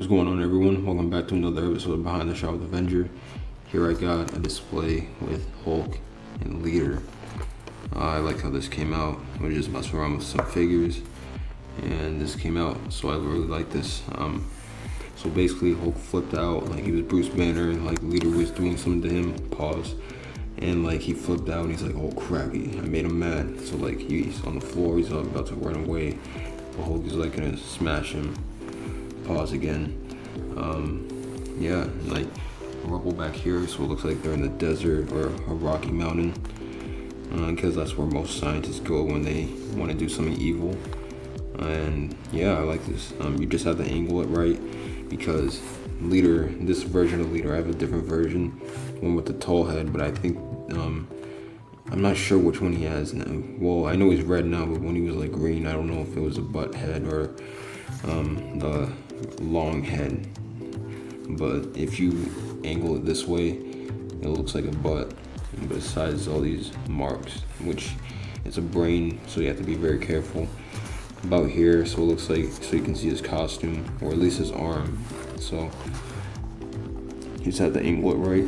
What's going on, everyone? Welcome back to another episode of Behind the Shot with Avenger. Here I got a display with Hulk and Leader. I like how this came out. I was just messing around with some figures and this came out, so I really like this. So basically Hulk flipped out like he was Bruce Banner, like Leader was doing something to him, pause, and like he flipped out and he's like, oh crappy, I made him mad. So like he's on the floor, he's about to run away, but Hulk is like gonna smash him, pause again. Yeah, like rubble back here, so it looks like they're in the desert or a rocky mountain, because that's where most scientists go when they want to do something evil. And yeah, I like this. You just have to angle it right, because Leader, this version of Leader, I have a different version, one with the tall head, but I think I'm not sure which one he has now. Well, I know he's red now, but when he was like green, I don't know if it was a butt head or the long head. But if you angle it this way, it looks like a butt, but besides all these marks, which it's a brain, so you have to be very careful about here. So it looks like, so you can see his costume, or at least his arm. So you just have to angle it right.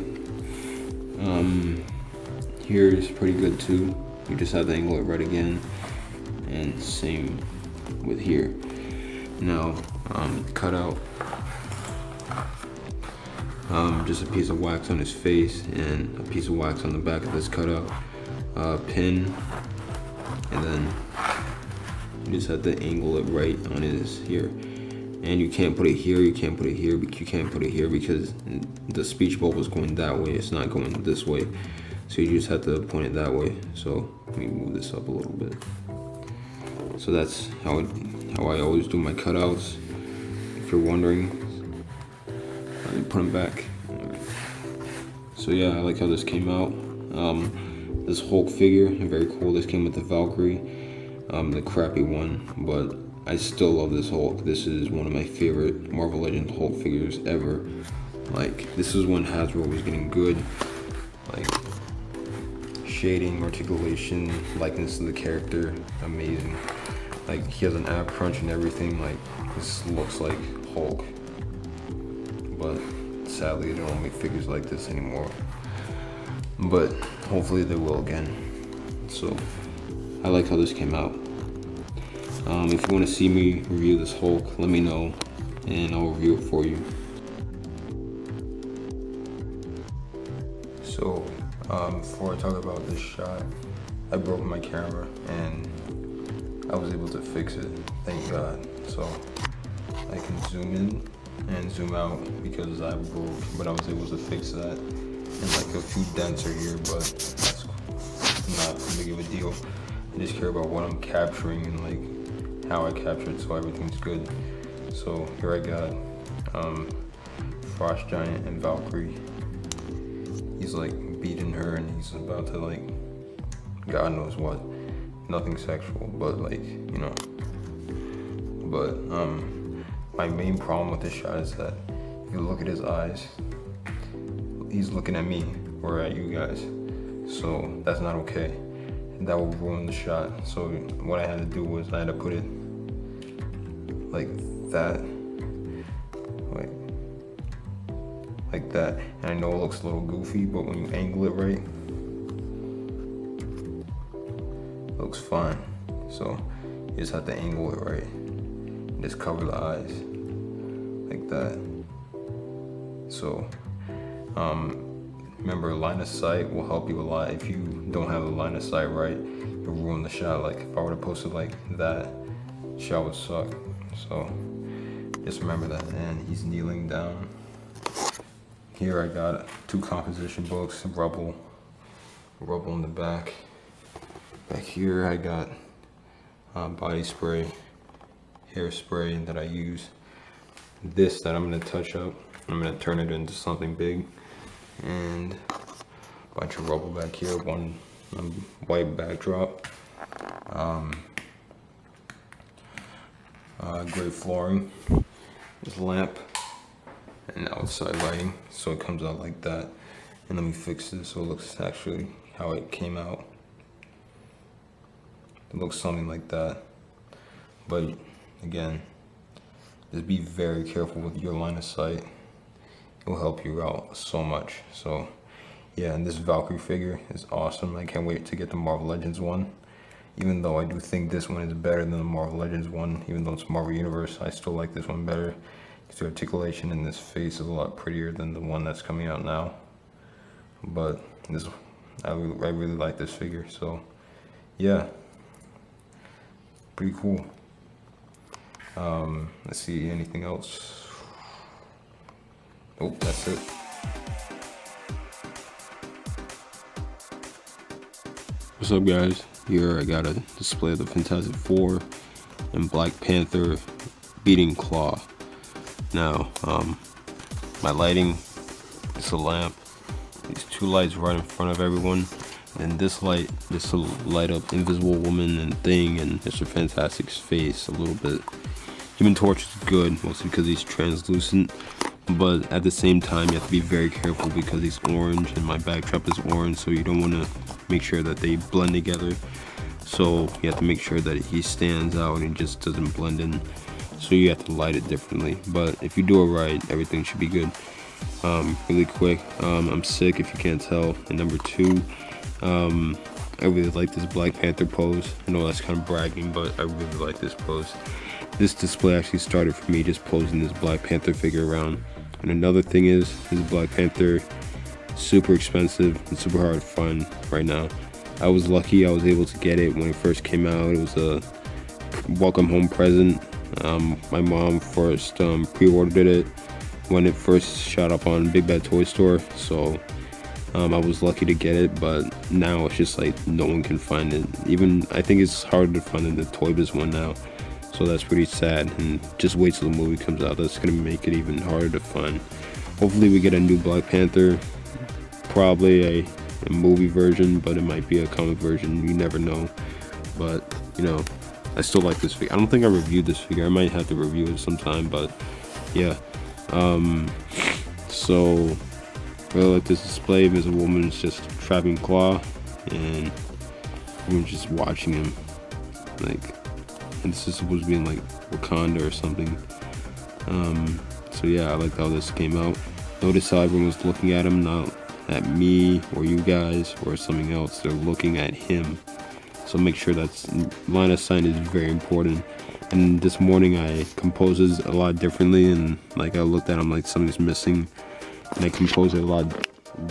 Here is pretty good too. You just have to angle it right again, and same with here. Now cut out just a piece of wax on his face and a piece of wax on the back of this cutout, pin, and then you just have to angle it right on his here. And you can't put it here, you can't put it here, but you can't put it here because the speech bubble is going that way, it's not going this way. So you just have to point it that way. So let me move this up a little bit. So that's how I always do my cutouts, if you're wondering. Let me put them back. Right. So yeah, I like how this came out. This Hulk figure, very cool. This came with the Valkyrie, the crappy one, but I still love this Hulk. This is one of my favorite Marvel Legends Hulk figures ever. Like, this is when Hasbro was getting good, like shading, articulation, likeness to the character, amazing. Like, he has an ab crunch and everything. Like, this looks like Hulk. But sadly, they don't make figures like this anymore. But hopefully they will again. So I like how this came out. If you want to see me review this Hulk, let me know and I'll review it for you. So before I talk about this shot, I broke my camera and I was able to fix it, thank God. So I can zoom in and zoom out because I broke, but I was able to fix that. And like a few dents are here, but that's not too big of a deal. I just care about what I'm capturing and like how I capture it, so everything's good. So here I got Frost Giant and Valkyrie. He's like beating her and he's about to like, God knows what. Nothing sexual, but like, you know. But my main problem with this shot is that if you look at his eyes, he's looking at me or at you guys. So that's not okay. And that will ruin the shot. So what I had to do was I had to put it like that. Like that. And I know it looks a little goofy, but when you angle it right, it looks fine. So you just have to angle it right. And just cover the eyes like that. So remember, line of sight will help you a lot. If you don't have the line of sight right, you'll ruin the shot. Like if I were to post it like that, the shot would suck. So just remember that. And he's kneeling down. Here I got 2 composition books, rubble in the back. Back here I got body spray, hairspray that I use. This that I'm gonna touch up, I'm gonna turn it into something big. And a bunch of rubble back here, one white backdrop, gray flooring, this lamp, and outside lighting, so it comes out like that. And let me fix this so it looks actually how it came out. It looks something like that, but again, just be very careful with your line of sight. It will help you out so much. So yeah, and this Valkyrie figure is awesome. I can't wait to get the Marvel Legends one. Even though I do think this one is better than the Marvel Legends one, even though it's Marvel Universe, I still like this one better. The articulation in this face is a lot prettier than the one that's coming out now. But this, I really like this figure. So yeah, pretty cool. Let's see, anything else? Oh, that's it. What's up, guys? Here I got a display of the Fantastic Four and Black Panther beating Claw. Now, my lighting, it's a lamp. These two lights right in front of everyone. And this light, this will light up Invisible Woman and Thing and Mr. Fantastic's face a little bit. Human Torch is good, mostly because he's translucent. But at the same time, you have to be very careful because he's orange and my backdrop is orange. So you don't want to make sure that they blend together. So you have to make sure that he stands out and he just doesn't blend in. So you have to light it differently, but if you do it right, everything should be good. Really quick, I'm sick if you can't tell. And number two, I really like this Black Panther pose. I know that's kind of bragging, but I really like this pose. This display actually started for me just posing this Black Panther figure around. And another thing is, this Black Panther, super expensive and super hard to find right now. I was lucky I was able to get it when it first came out. It was a welcome home present. My mom first pre-ordered it when it first shot up on Big Bad Toy Store, so I was lucky to get it. But now it's just like no one can find it. Even I think it's harder to find in the Toy Biz one now, so that's pretty sad. And just wait till the movie comes out, that's gonna make it even harder to find. Hopefully we get a new Black Panther, probably a movie version, but it might be a comic version, you never know. But you know, I still like this figure. I don't think I reviewed this figure. I might have to review it sometime, but yeah. So really like this display. There's a woman just trapping Claw, and everyone's just watching him. Like, and this is supposed to be in like Wakanda or something. So yeah, I like how this came out. Notice how everyone's looking at him, not at me or you guys or something else. They're looking at him. So make sure that's line of sight is very important. And this morning I composed it a lot differently, and like I looked at him like something's missing, and I composed it a lot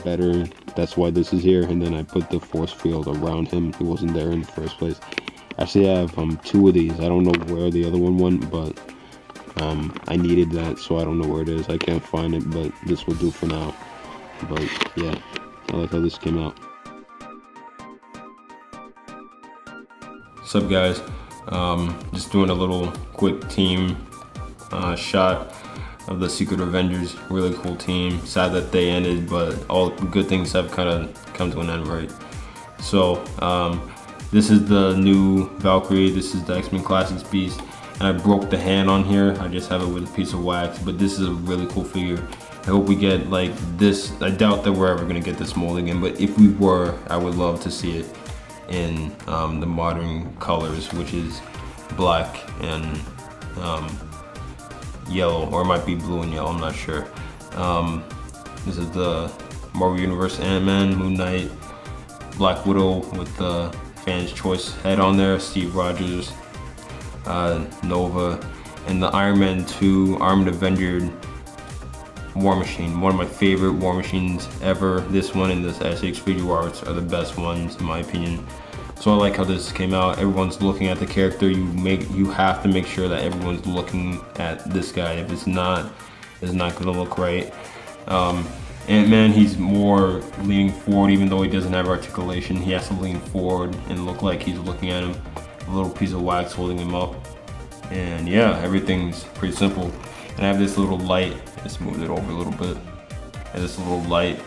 better. That's why this is here. And then I put the force field around him. He wasn't there in the first place. Actually, I have two of these. I don't know where the other one went, but I needed that, so I don't know where it is. I can't find it, but this will do for now. But yeah, I like how this came out. What's up, guys? Just doing a little quick team shot of the Secret Avengers. Really cool team. Sad that they ended, but all good things have kind of come to an end, right? So this is the new Valkyrie. This is the X-Men Classics Beast, and I broke the hand on here. I just have it with a piece of wax, but this is a really cool figure. I hope we get like this. I doubt that we're ever gonna get this mold again, but if we were, I would love to see it in the modern colors, which is black and yellow, or it might be blue and yellow, I'm not sure. This is the Marvel Universe Ant-Man, Moon Knight, Black Widow with the Fan's Choice head on there, Steve Rogers, Nova, and the Iron Man 2 Armed Avenger War Machine. One of my favorite War Machines ever. This one and this SX Figure Arts are the best ones in my opinion. So I like how this came out. Everyone's looking at the character. You have to make sure that everyone's looking at this guy. If it's not gonna look right. Ant-Man, he's more leaning forward, even though he doesn't have articulation. He has to lean forward and look like he's looking at him. A little piece of wax holding him up. And yeah, everything's pretty simple. And I have this little light. Let's move it over a little bit. And this little light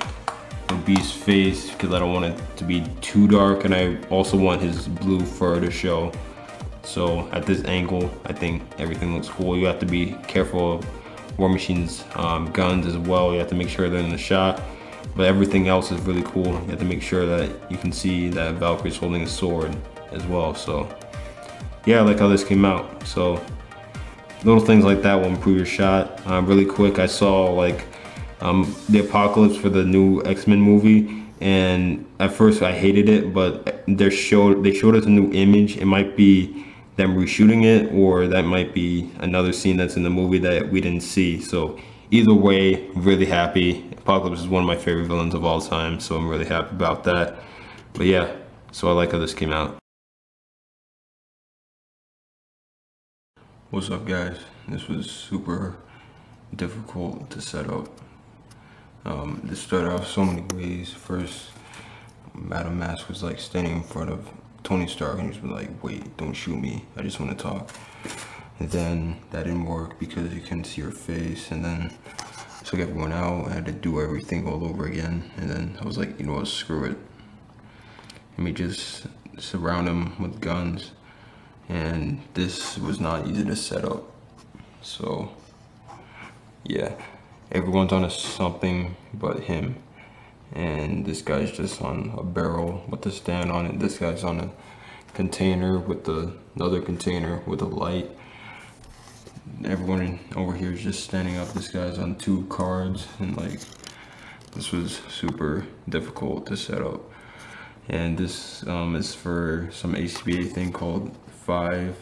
with Beast's face, because I don't want it to be too dark, and I also want his blue fur to show. So at this angle, I think everything looks cool. You have to be careful of War Machine's guns as well. You have to make sure they're in the shot. But everything else is really cool. You have to make sure that you can see that Valkyrie's holding a sword as well. So yeah, I like how this came out. So little things like that will improve your shot. Really quick, I saw like the Apocalypse for the new X-Men movie, and at first I hated it, but they showed us a new image. It might be them reshooting it, or that might be another scene that's in the movie that we didn't see. So either way, really happy. Apocalypse is one of my favorite villains of all time, so I'm really happy about that. But yeah, so I like how this came out. What's up, guys? This was super difficult to set up. This started off so many ways. First, Madam Mask was like standing in front of Tony Stark and he was like, wait, don't shoot me, I just want to talk. And then that didn't work because you couldn't see her face, and then I took everyone out. I had to do everything all over again, and then I was like, you know what, screw it. Let me just surround him with guns. And this was not easy to set up. So yeah, everyone's on something but him. And this guy's just on a barrel with the stand on it. This guy's on a container with another container with a light. Everyone over here is just standing up. This guy's on 2 cards, and like, this was super difficult to set up. And this is for some ACBA thing called 5,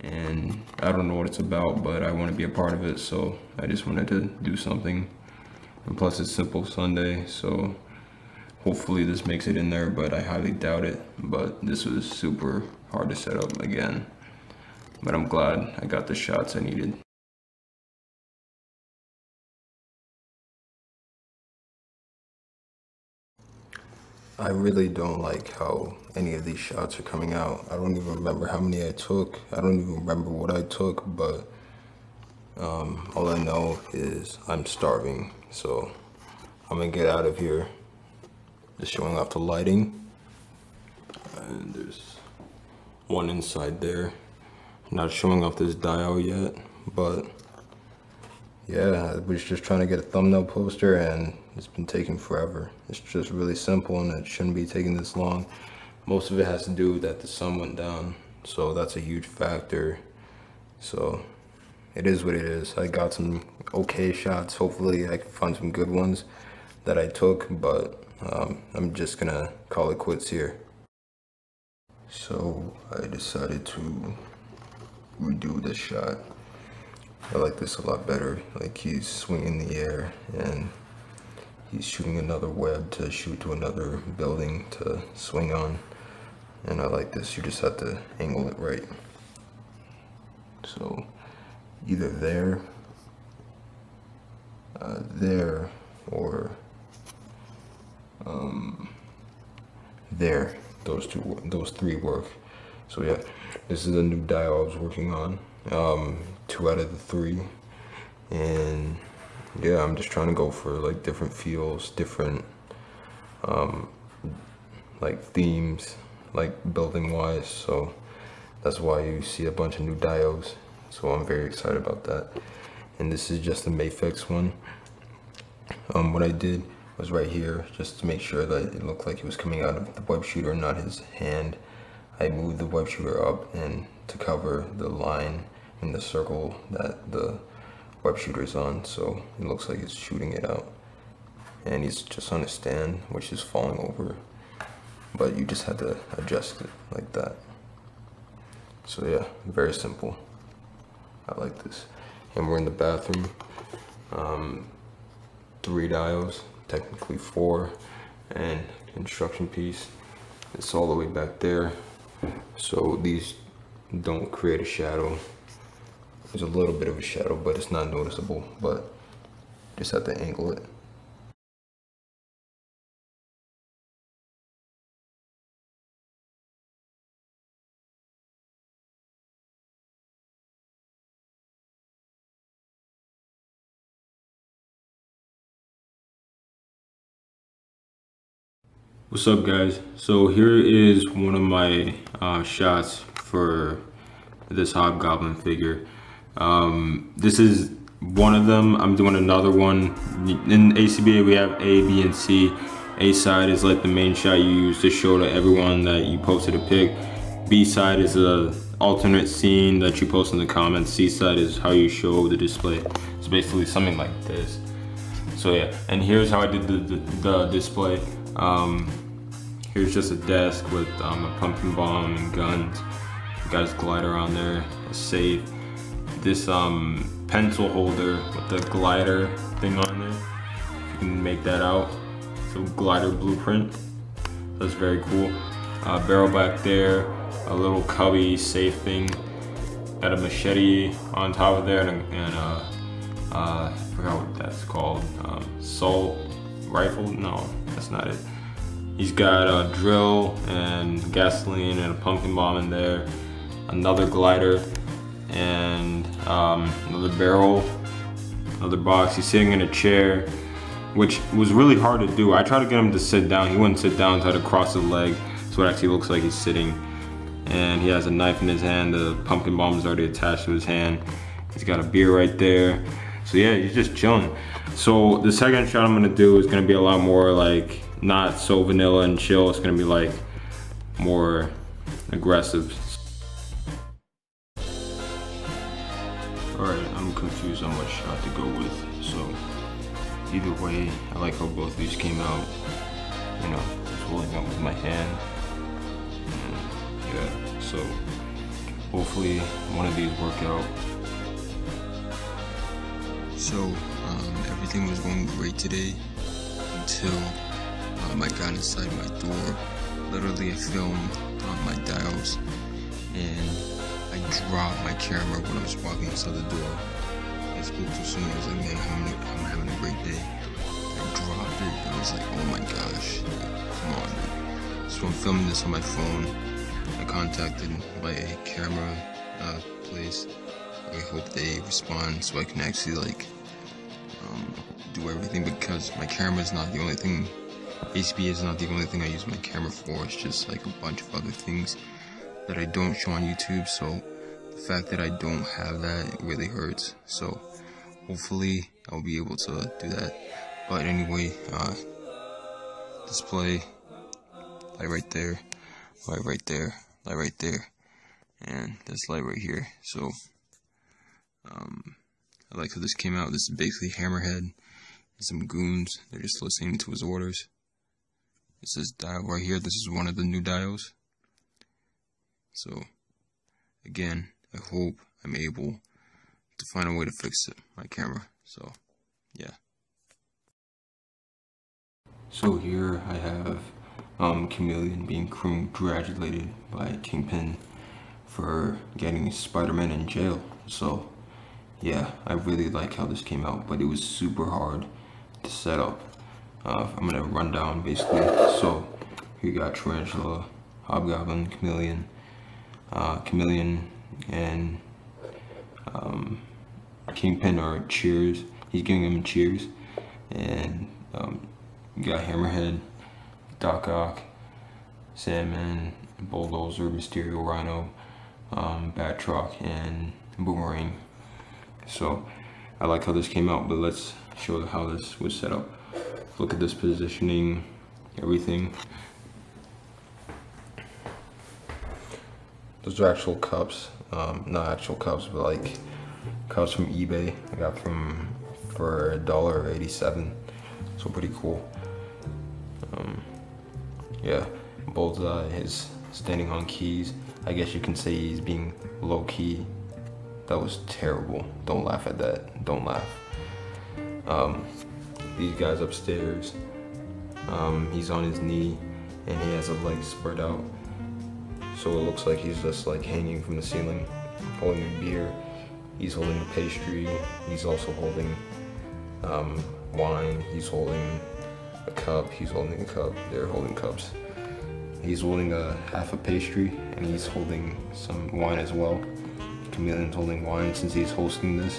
and I don't know what it's about, but I want to be a part of it, so I just wanted to do something. And plus it's Simple Sunday, so hopefully this makes it in there, but I highly doubt it. But this was super hard to set up again, but I'm glad I got the shots I needed. I really don't like how any of these shots are coming out. I don't even remember how many I took. I don't even remember what I took, but all I know is I'm starving. So I'm gonna get out of here. Just showing off the lighting. And there's one inside there. Not showing off this dial yet, but yeah, I was just trying to get a thumbnail poster and it's been taking forever. It's just really simple and it shouldn't be taking this long. Most of it has to do with that the sun went down, so that's a huge factor. So it is what it is. I got some okay shots. Hopefully I can find some good ones that I took, but I'm just gonna call it quits here. So I decided to redo this shot. I like this a lot better. Like, he's swinging in the air and he's shooting another web to shoot to another building to swing on. And I like this. You just have to angle it right. So either there, there, or there. Those 3 work. So yeah, this is a new dial I was working on. 2 out of the 3, and yeah, I'm just trying to go for like different feels, different like themes, like building wise. So that's why you see a bunch of new dials. So I'm very excited about that. And this is just the Mayfix one. What I did was right here, just to make sure that it looked like it was coming out of the web shooter, not his hand. I moved the web shooter up and to cover the line in the circle that the web shooter is on, so it looks like it's shooting it out. And he's just on a stand, which is falling over, but you just have to adjust it like that. So yeah, very simple. I like this. And we're in the bathroom. 3 dials, technically 4, and construction piece. It's all the way back there, so these don't create a shadow. There's a little bit of a shadow, but it's not noticeable, but just have to angle it. What's up, guys? So here is one of my shots for this Hobgoblin figure. This is one of them. I'm doing another one. In ACBA we have A, B, and C. A side is like the main shot you use to show to everyone that you posted a pic. B side is a alternate scene that you post in the comments. C-side is how you show the display. It's basically something like this. So yeah, and here's how I did the display. Here's just a desk with a pumpkin bomb and guns. Got his glider on there, a safe. This pencil holder with the glider thing on there. If you can make that out. So glider blueprint. That's very cool. Barrel back there, a little cubby safe thing. Got a machete on top of there, and I forgot what that's called. Assault rifle? No, that's not it. He's got a drill and gasoline and a pumpkin bomb in there. Another glider and another barrel, another box. He's sitting in a chair, which was really hard to do. I tried to get him to sit down. He wouldn't sit down, so I had to cross his leg. So it actually looks like he's sitting. And he has a knife in his hand. The pumpkin bomb is already attached to his hand. He's got a beer right there. So yeah, he's just chilling. So the second shot I'm gonna do is gonna be a lot more like, not so vanilla and chill. It's gonna be like more aggressive. Alright, I'm confused on what shot to go with. So either way, I like how both of these came out. You know, just holding up with my hand. And yeah, so hopefully one of these work out. So everything was going great today until I got inside my door. Literally, I filmed my dials and I dropped my camera when I was walking inside the door. I spoke too soon. I was like, man, I'm having a great day. I dropped it and I was like, oh my gosh, come on, dude. So I'm filming this on my phone. I contacted by a camera place. I hope they respond so I can actually like do everything, because my camera is not the only thing. HB is not the only thing I use my camera for. It's just like a bunch of other things that I don't show on YouTube. So the fact that I don't have that, it really hurts. So hopefully I'll be able to do that. But anyway, display, light right there, light right there, light right there, and this light right here. So I like how this came out. This is basically Hammerhead and some goons. They're just listening to his orders. This is dial right here. This is one of the new dials. So again, I hope I'm able to find a way to fix my camera. So yeah. So here I have Chameleon being congratulated by Kingpin for getting Spider-Man in jail. So yeah, I really like how this came out, but it was super hard to set up. I'm gonna run down basically. So here you got Tarantula, Hobgoblin, Chameleon, and Kingpin are cheers. He's giving him cheers, and you got Hammerhead, Doc Ock, Sandman, Bulldozer, Mysterio, Rhino, Batroc, and Boomerang. So I like how this came out, but let's show how this was set up. Look at this positioning, everything. Those are actual cups, not actual cups, but like cups from eBay. I got for $1.87, so pretty cool. Yeah, Bullseye is standing on keys. I guess you can say he's being low key. That was terrible. Don't laugh at that. Don't laugh. These guys upstairs, he's on his knee and he has a leg spread out. So it looks like he's just like hanging from the ceiling, holding a beer. He's holding a pastry. He's also holding wine. He's holding a cup. He's holding a cup. They're holding cups. He's holding half a pastry and he's holding some wine as well. Chameleon's holding wine since he's hosting this.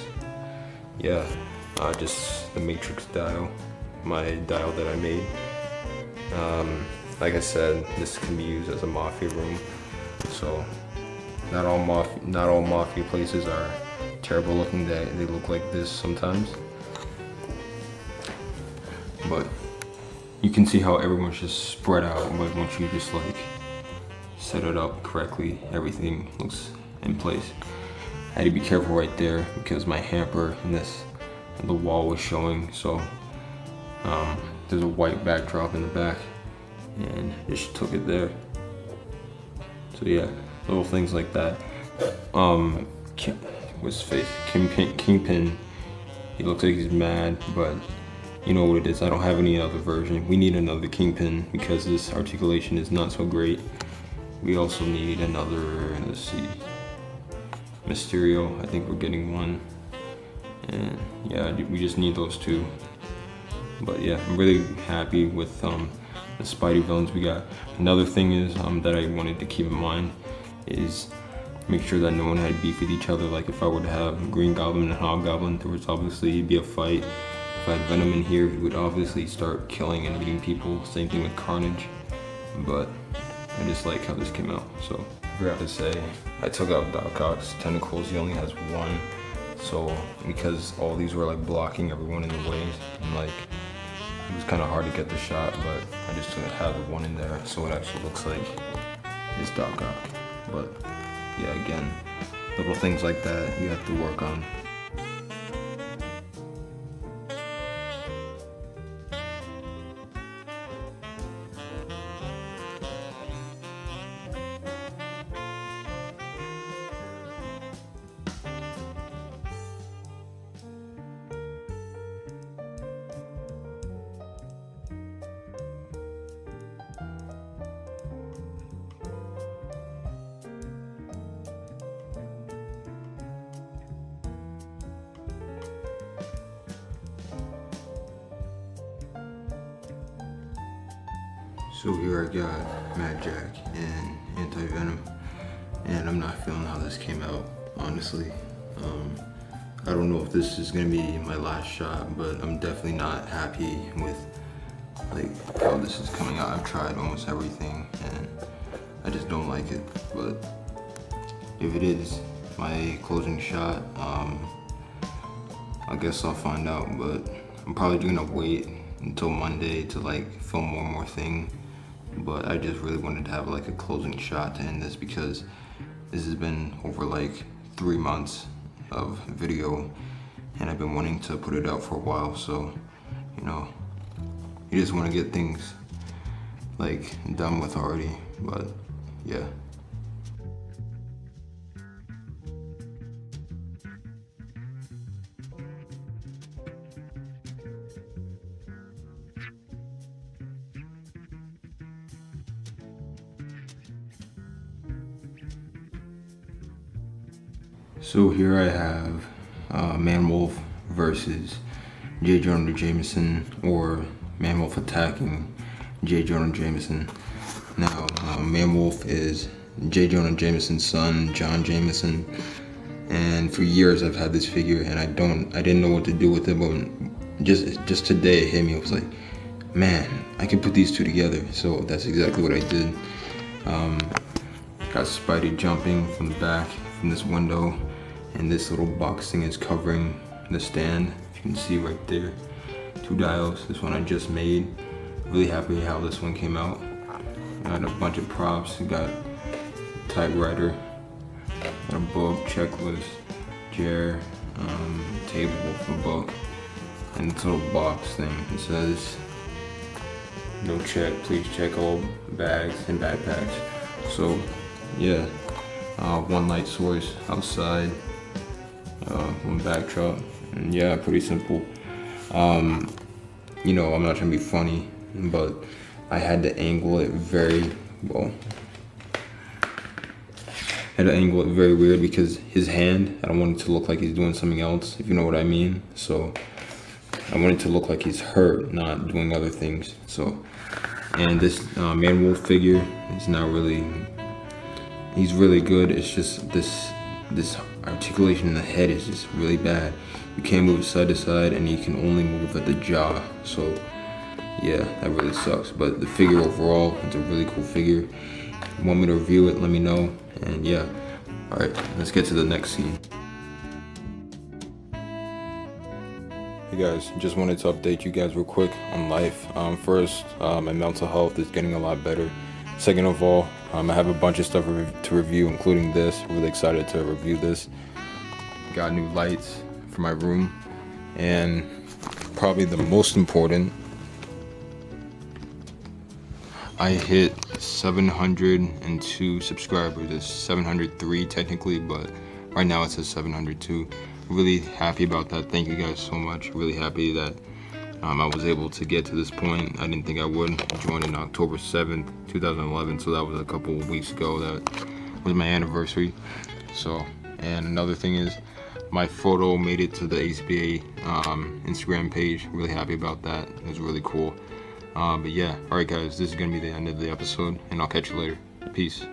Yeah, just the Matrix dial, my dial that I made. Like I said, this can be used as a mafia room. So not all mafia places are terrible looking. They look like this sometimes. But you can see how everyone's just spread out, but once you just like set it up correctly, everything looks in place. I had to be careful right there because my hamper and the wall was showing, so there's a white backdrop in the back and just took it there. So yeah, little things like that. What's his face? Kingpin, he looks like he's mad, but you know what it is, I don't have any other version. We need another Kingpin because this articulation is not so great. We also need another, let's see, Mysterio, I think we're getting one. And yeah, we just need those two. But yeah, I'm really happy with the Spidey villains we got. Another thing is that I wanted to keep in mind is make sure that no one had beef with each other. Like if I were to have Green Goblin and Hobgoblin, there was obviously be a fight. If I had Venom in here, he would obviously start killing and eating people. Same thing with Carnage. But I just like how this came out. So I forgot to say, I took out Doc Ock's tentacles. He only has one. So because all these were like blocking everyone in the way, and like it was kind of hard to get the shot, but I just had the one in there, so it actually looks like it's Doc Ock. But yeah, again, little things like that you have to work on. So here I got Mad Jack and Anti-Venom, and I'm not feeling how this came out, honestly. I don't know if this is gonna be my last shot, but I'm definitely not happy with like how this is coming out. I've tried almost everything and I just don't like it, but if it is my closing shot, I guess I'll find out, but I'm probably gonna wait until Monday to like film one more thing. But I just really wanted to have like a closing shot to end this because this has been over like 3 months of video and I've been wanting to put it out for a while, so you know, you just want to get things like done with already. But yeah. So here I have Man-Wolf versus J. Jonah Jameson, or Man-Wolf attacking J. Jonah Jameson. Now, Man-Wolf is J. Jonah Jameson's son, John Jameson, and for years I've had this figure and I didn't know what to do with it, but just today it hit me. I was like, man, I can put these two together. So that's exactly what I did. Got Spidey jumping from the back from this window, and this little box thing is covering the stand. You can see right there, 2 dials. This one I just made. Really happy how this one came out. Got a bunch of props. Got a typewriter, got a book, checklist, chair, table, a book, and this little box thing. It says, "No check, please check all bags and backpacks." So yeah, one light source outside, one backdrop, and yeah, pretty simple. You know, I'm not trying to be funny, but I had to angle it very well. I had to angle it very weird because his hand, I don't want it to look like he's doing something else, if you know what I mean. So I want it to look like he's hurt, not doing other things. So, and this Man-Wolf figure is not really, he's really good. It's just this articulation in the head is just really bad. You can't move side to side and you can only move at the jaw. So yeah, that really sucks. But the figure overall, it's a really cool figure. If you want me to review it, let me know. And yeah, all right, let's get to the next scene. Hey guys, just wanted to update you guys real quick on life. First, my mental health is getting a lot better. Second of all, I have a bunch of stuff to review, including this. Really excited to review this. Got new lights for my room, and probably the most important, I hit 702 subscribers. It's 703 technically, but right now it says 702. Really happy about that. Thank you guys so much. Really happy that I was able to get to this point. I didn't think I would. I joined in October 7th, 2011, so that was a couple of weeks ago. That was my anniversary. So, and another thing is, my photo made it to the ACBA Instagram page. Really happy about that. It was really cool. But yeah, alright guys, this is gonna be the end of the episode, and I'll catch you later. Peace.